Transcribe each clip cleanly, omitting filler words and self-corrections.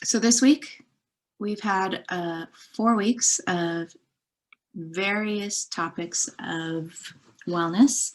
So this week, we've had 4 weeks of various topics of wellness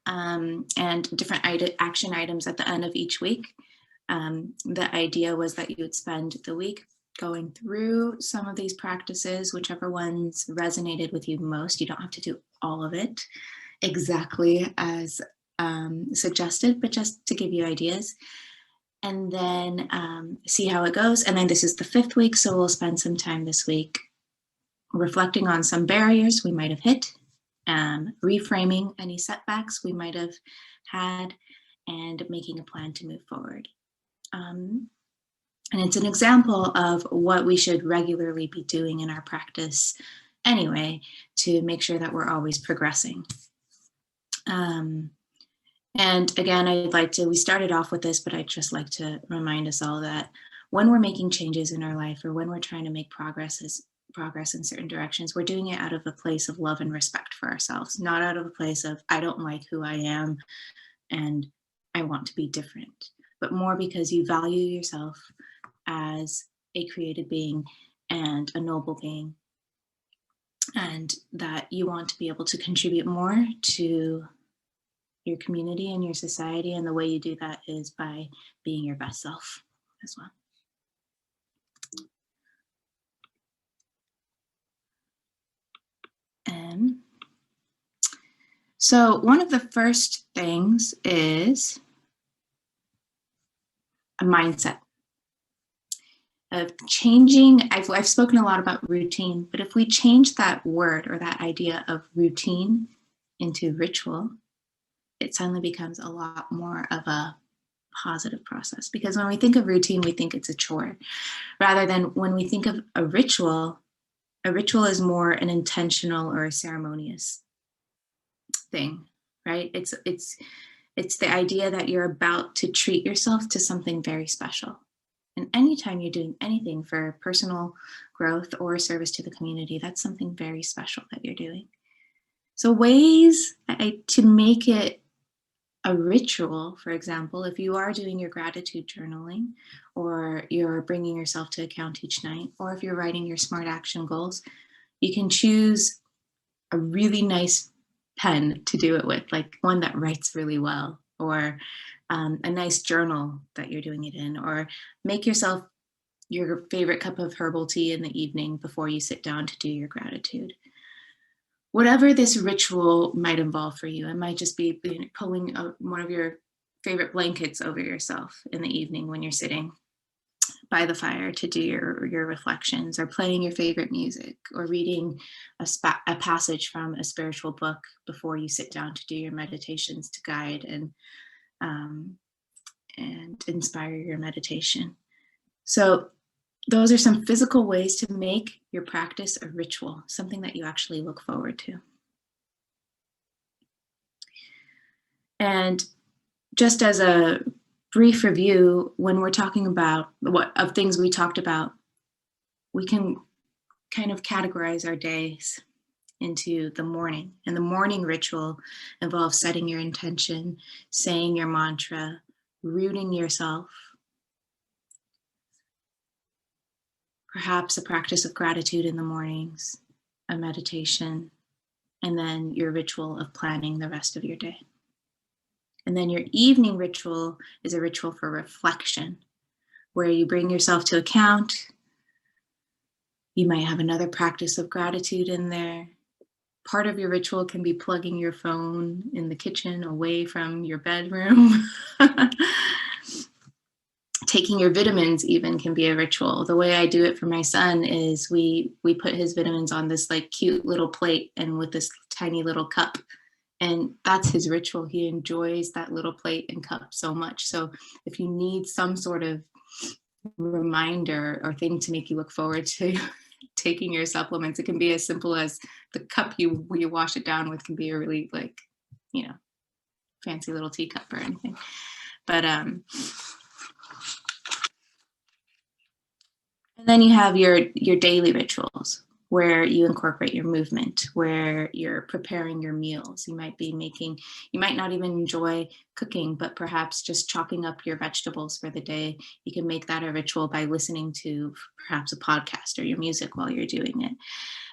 and different action items at the end of each week. The idea was that you would spend the week going through some of these practices, whichever ones resonated with you most. You don't have to do all of it exactly as suggested, but just to give you ideas. And then see how it goes. And then this is the 5th week, so we'll spend some time this week reflecting on some barriers we might have hit, reframing any setbacks we might have had, and making a plan to move forward. And it's an example of what we should regularly be doing in our practice anyway, to make sure that we're always progressing. And again, we started off with this, but I'd just like to remind us all that when we're making changes in our life, or when we're trying to make progress in certain directions, we're doing it out of a place of love and respect for ourselves, not out of a place of, I don't like who I am and I want to be different, but more because you value yourself as a created being and a noble being, and that you want to be able to contribute more to your community and your society, and the way you do that is by being your best self as well. So one of the first things is a mindset of changing. I've spoken a lot about routine, but if we change that word or that idea of routine into ritual, it suddenly becomes a lot more of a positive process. Because when we think of routine, we think it's a chore, rather than when we think of a ritual is more an intentional or a ceremonious thing, right? It's the idea that you're about to treat yourself to something very special. And anytime you're doing anything for personal growth or service to the community, that's something very special that you're doing. So ways to make it a ritual, for example, if you are doing your gratitude journaling, or you're bringing yourself to account each night, or if you're writing your SMART action goals, you can choose a really nice pen to do it with, like one that writes really well, or a nice journal that you're doing it in, or make yourself your favorite cup of herbal tea in the evening before you sit down to do your gratitude. Whatever this ritual might involve for you, it might just be pulling one of your favorite blankets over yourself in the evening when you're sitting by the fire to do your reflections, or playing your favorite music, or reading a passage from a spiritual book before you sit down to do your meditations to guide and inspire your meditation. So those are some physical ways to make your practice a ritual, something that you actually look forward to. And just as a brief review, when we're talking about of things we talked about, we can kind of categorize our days into the morning. And the morning ritual involves setting your intention, saying your mantra, rooting yourself, perhaps a practice of gratitude in the mornings, a meditation, and then your ritual of planning the rest of your day. And then your evening ritual is a ritual for reflection, where you bring yourself to account. You might have another practice of gratitude in there. Part of your ritual can be plugging your phone in the kitchen away from your bedroom. Taking your vitamins even can be a ritual. The way I do it for my son is we put his vitamins on this like cute little plate and with this tiny little cup. And that's his ritual. He enjoys that little plate and cup so much. So if you need some sort of reminder or thing to make you look forward to taking your supplements, it can be as simple as the cup you wash it down with can be a really fancy little teacup or anything. But and then you have your daily rituals, where you incorporate your movement, where you're preparing your meals. You might not even enjoy cooking, but perhaps just chopping up your vegetables for the day. You can make that a ritual by listening to perhaps a podcast or your music while you're doing it.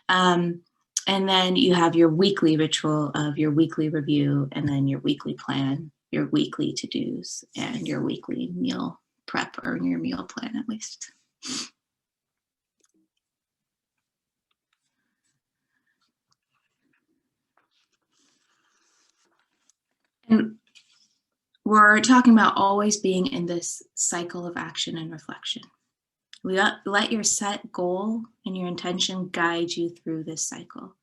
And then you have your weekly ritual of your weekly review, and then your weekly plan, your weekly to-dos, and your weekly meal prep, or your meal plan at least. And we're talking about always being in this cycle of action and reflection. Let your set goal and your intention guide you through this cycle.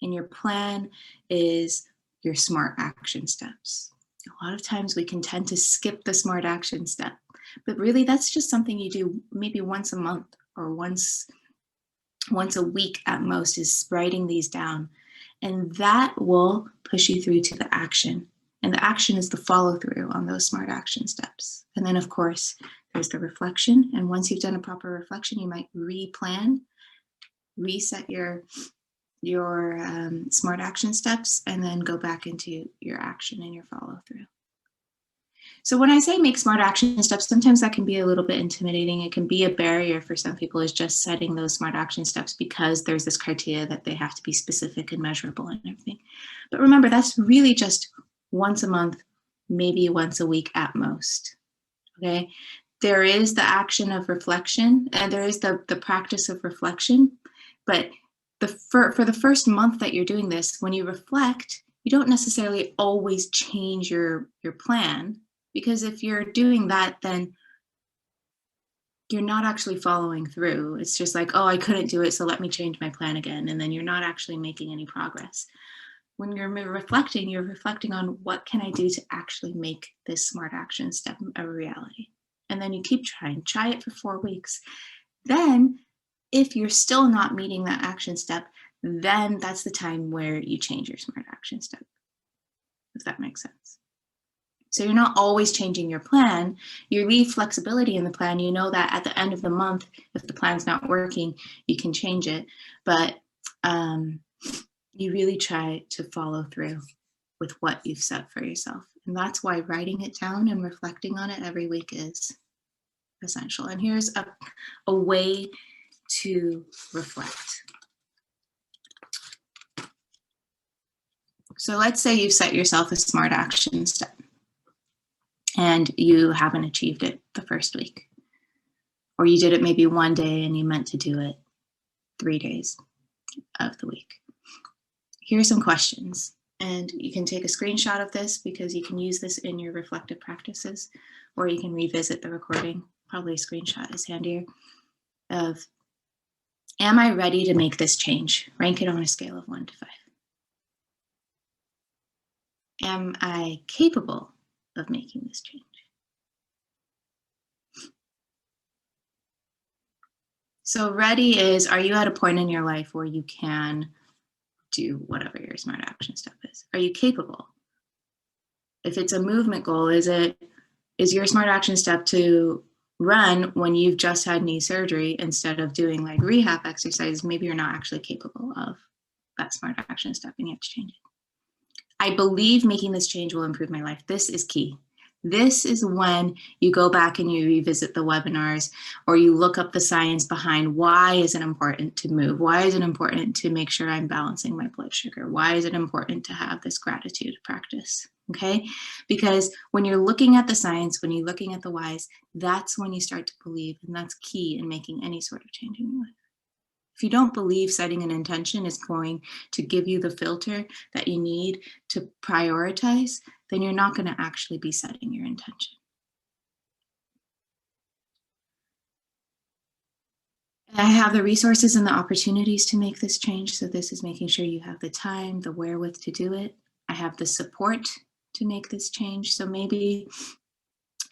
And your plan is your SMART action steps. A lot of times we can tend to skip the SMART action step, but really that's just something you do maybe once a month or once a week at most, is writing these down. And that will push you through to the action. And the action is the follow through on those SMART action steps. And then of course, there's the reflection. And once you've done a proper reflection, you might replan, reset your SMART action steps, and then go back into your action and your follow through. So when I say make SMART action steps, sometimes that can be a little bit intimidating. It can be a barrier for some people, is just setting those SMART action steps, because there's this criteria that they have to be specific and measurable and everything. But remember, that's really just once a month, maybe once a week at most. Okay. There is the action of reflection, and there is the practice of reflection. But for the first month that you're doing this, when you reflect, you don't necessarily always change your plan, because if you're doing that, then you're not actually following through. It's just like, oh, I couldn't do it, so let me change my plan again. And then you're not actually making any progress. When you're reflecting on what can I do to actually make this SMART action step a reality. And then you keep try it for 4 weeks. Then if you're still not meeting that action step, then that's the time where you change your SMART action step, if that makes sense. So you're not always changing your plan. You leave flexibility in the plan. You know that at the end of the month, if the plan's not working, you can change it. But you really try to follow through with what you've set for yourself. And that's why writing it down and reflecting on it every week is essential. And here's a way to reflect. So let's say you've set yourself a SMART action step and you haven't achieved it the first week, or you did it maybe one day and you meant to do it 3 days of the week. Here are some questions, and you can take a screenshot of this because you can use this in your reflective practices, or you can revisit the recording. Probably a screenshot is handier. Of, am I ready to make this change? Rank it on a scale of 1 to 5. Am I capable of making this change? So ready is, are you at a point in your life where you can do whatever your SMART action step is? Are you capable? If it's a movement goal, is your SMART action step to run when you've just had knee surgery instead of doing like rehab exercises? Maybe you're not actually capable of that SMART action step and you have to change it. I believe making this change will improve my life. This is key. This is when you go back and you revisit the webinars, or you look up the science behind why is it important to move? Why is it important to make sure I'm balancing my blood sugar? Why is it important to have this gratitude practice? Okay, because when you're looking at the science, when you're looking at the whys, that's when you start to believe, and that's key in making any sort of change in your life. If you don't believe setting an intention is going to give you the filter that you need to prioritize, then you're not going to actually be setting your intention. I have the resources and the opportunities to make this change. So this is making sure you have the time, the wherewith to do it. I have the support to make this change. So maybe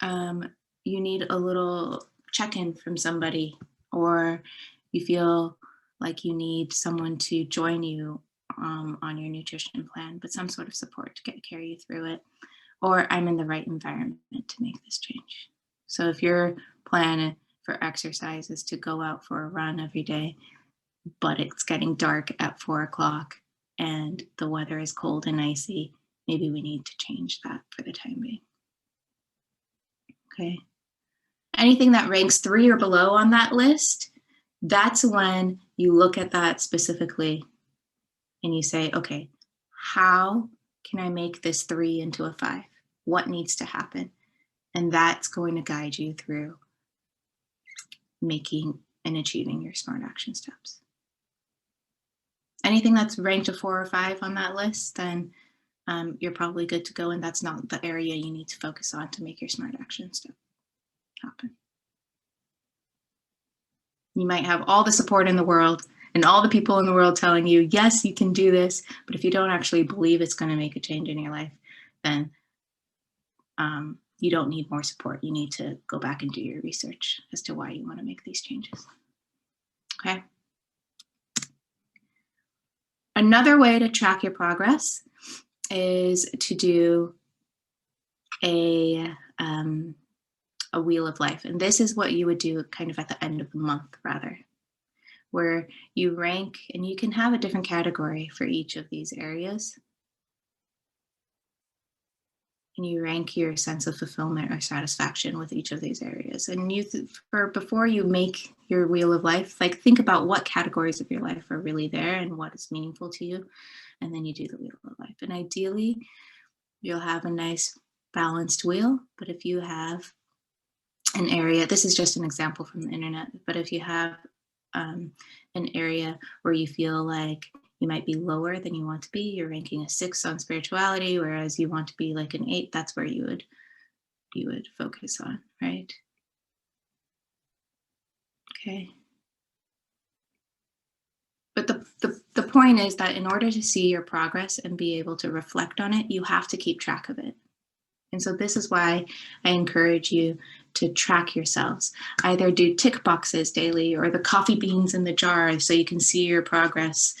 you need a little check-in from somebody, or you feel like you need someone to join you on your nutrition plan, but some sort of support to carry you through it. Or I'm in the right environment to make this change. So if your plan for exercise is to go out for a run every day, but it's getting dark at 4 o'clock and the weather is cold and icy, maybe we need to change that for the time being. Okay. Anything that ranks 3 or below on that list, that's when you look at that specifically and you say, okay, how can I make this 3 into a 5? What needs to happen? And that's going to guide you through making and achieving your SMART action steps. Anything that's ranked a 4 or 5 on that list, then you're probably good to go, and that's not the area you need to focus on to make your SMART action step happen. You might have all the support in the world and all the people in the world telling you, yes, you can do this, but if you don't actually believe it's going to make a change in your life, then you don't need more support. You need to go back and do your research as to why you want to make these changes. Okay. Another way to track your progress is to do a wheel of life. And this is what you would do kind of at the end of the month, rather, where you rank, and you can have a different category for each of these areas. And you rank your sense of fulfillment or satisfaction with each of these areas. And before you make your wheel of life, like think about what categories of your life are really there and what is meaningful to you. And then you do the wheel of life. And ideally, you'll have a nice balanced wheel. But if you have an area, this is just an example from the internet, but if you have an area where you feel like you might be lower than you want to be, you're ranking a 6 on spirituality, whereas you want to be like an 8, that's where you would focus on, right? Okay. But the point is that in order to see your progress and be able to reflect on it, you have to keep track of it. And so this is why I encourage you to track yourselves. Either do tick boxes daily or the coffee beans in the jar so you can see your progress,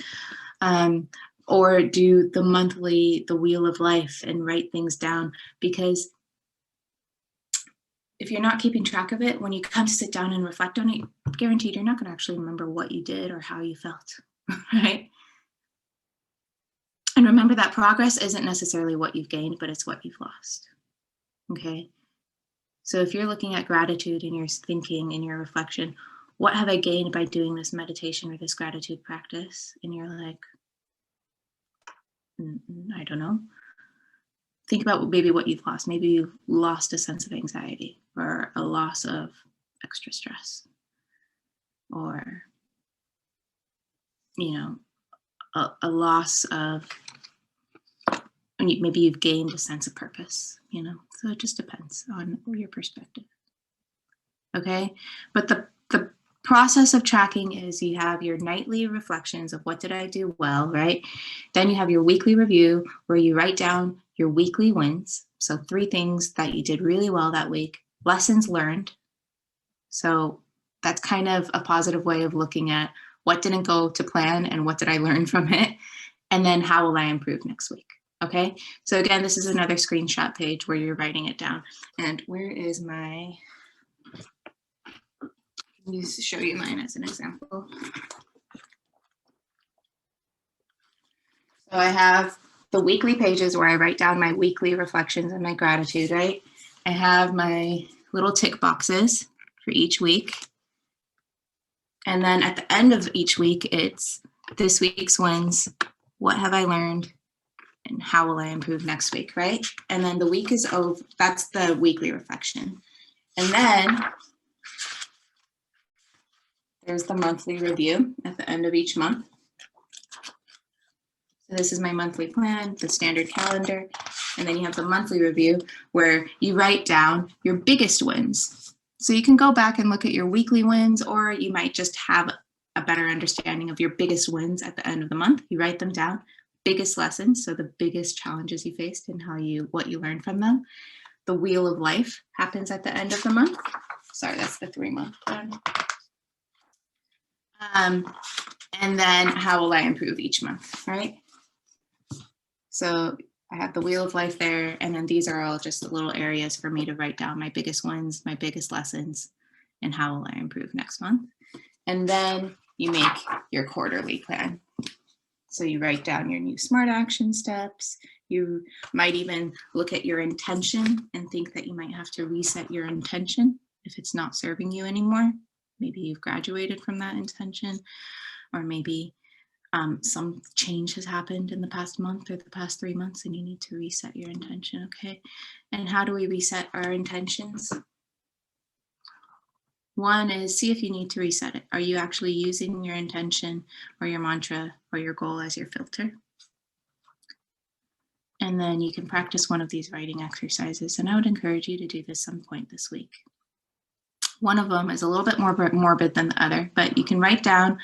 or do the wheel of life and write things down. Because if you're not keeping track of it, when you come to sit down and reflect on it, guaranteed you're not going to actually remember what you did or how you felt, right? And remember that progress isn't necessarily what you've gained, but it's what you've lost. Okay. So if you're looking at gratitude in your thinking, in your reflection, what have I gained by doing this meditation or this gratitude practice? And you're like, I don't know. Think about maybe what you've lost. Maybe you've lost a sense of anxiety or a loss of extra stress, or, a loss of, maybe you've gained a sense of purpose, so it just depends on your perspective. Okay. But the process of tracking is you have your nightly reflections of what did I do well, right? Then you have your weekly review where you write down your weekly wins. So 3 things that you did really well that week, lessons learned. So that's kind of a positive way of looking at what didn't go to plan and what did I learn from it? And then how will I improve next week? Okay. So again, this is another screenshot page where you're writing it down. And where is my, let me show you mine as an example. So I have the weekly pages where I write down my weekly reflections and my gratitude, right? I have my little tick boxes for each week. And then at the end of each week, it's this week's wins. What have I learned? And how will I improve next week, right? And then the week is over. That's the weekly reflection. And then there's the monthly review at the end of each month. So this is my monthly plan, the standard calendar. And then you have the monthly review where you write down your biggest wins. So you can go back and look at your weekly wins, or you might just have a better understanding of your biggest wins at the end of the month. You write them down. Biggest lessons, so the biggest challenges you faced and what you learned from them. The wheel of life happens at the end of the month. Sorry, that's the 3-month one. And then how will I improve each month, right? So I have the wheel of life there, and then these are all just the little areas for me to write down my biggest wins, my biggest lessons, and how will I improve next month. And then you make your quarterly plan. So you write down your new SMART action steps. You might even look at your intention and think that you might have to reset your intention if it's not serving you anymore. Maybe you've graduated from that intention, or maybe some change has happened in the past month or the past 3 months and you need to reset your intention, okay? And how do we reset our intentions? One is see if you need to reset it. Are you actually using your intention or your mantra or your goal as your filter? And then you can practice one of these writing exercises. And I would encourage you to do this some point this week. One of them is a little bit more morbid than the other, but you can write down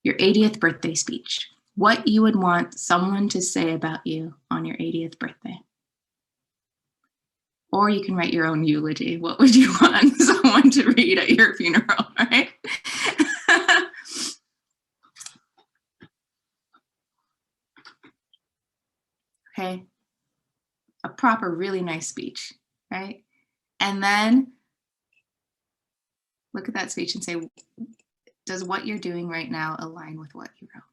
your 80th birthday speech, what you would want someone to say about you on your 80th birthday. Or you can write your own eulogy. What would you want someone to read at your funeral, right? Okay, a proper, really nice speech, right? And then look at that speech and say, does what you're doing right now align with what you wrote?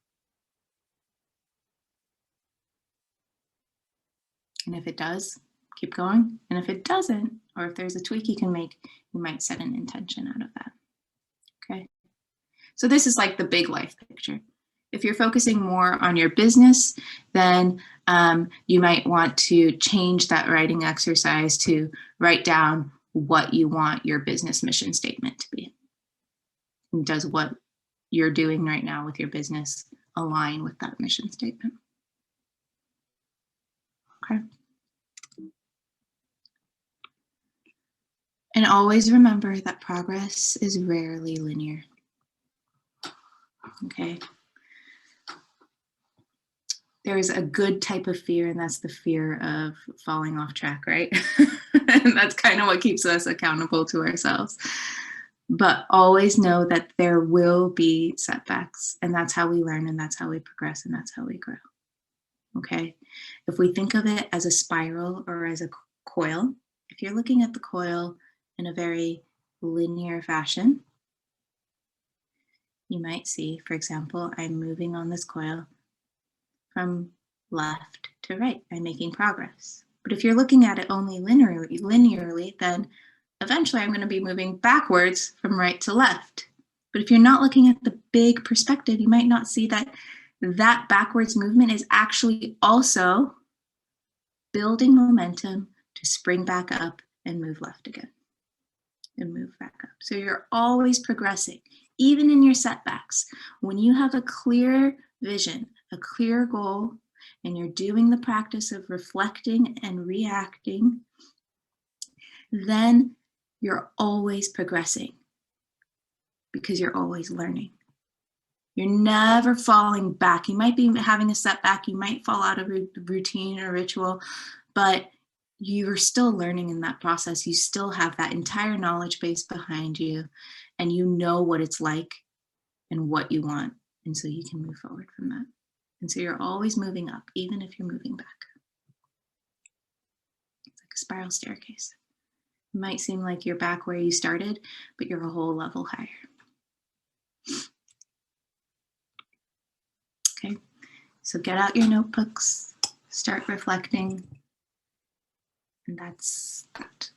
And if it does, keep going. And if it doesn't, or if there's a tweak you can make, you might set an intention out of that. Okay. So this is like the big life picture. If you're focusing more on your business, then you might want to change that writing exercise to write down what you want your business mission statement to be. And does what you're doing right now with your business align with that mission statement? Okay. And always remember that progress is rarely linear. Okay. There is a good type of fear, and that's the fear of falling off track, right? And that's kind of what keeps us accountable to ourselves. But always know that there will be setbacks, and that's how we learn, and that's how we progress, and that's how we grow. Okay. If we think of it as a spiral or as a coil, if you're looking at the coil in a very linear fashion, you might see, for example, I'm moving on this coil from left to right. I'm making progress. But if you're looking at it only linearly, then eventually I'm going to be moving backwards from right to left. But if you're not looking at the big perspective, you might not see that that backwards movement is actually also building momentum to spring back up and move left again and move back up. So you're always progressing, even in your setbacks. When you have a clear vision, a clear goal, and you're doing the practice of reflecting and reacting, then you're always progressing because you're always learning. You're never falling back. You might be having a setback. You might fall out of routine or ritual, but you are still learning in that process. You still have that entire knowledge base behind you, and you know what it's like and what you want. And so you can move forward from that. And so you're always moving up, even if you're moving back. It's like a spiral staircase. It might seem like you're back where you started, but you're a whole level higher. Okay, so get out your notebooks, start reflecting, and that's that.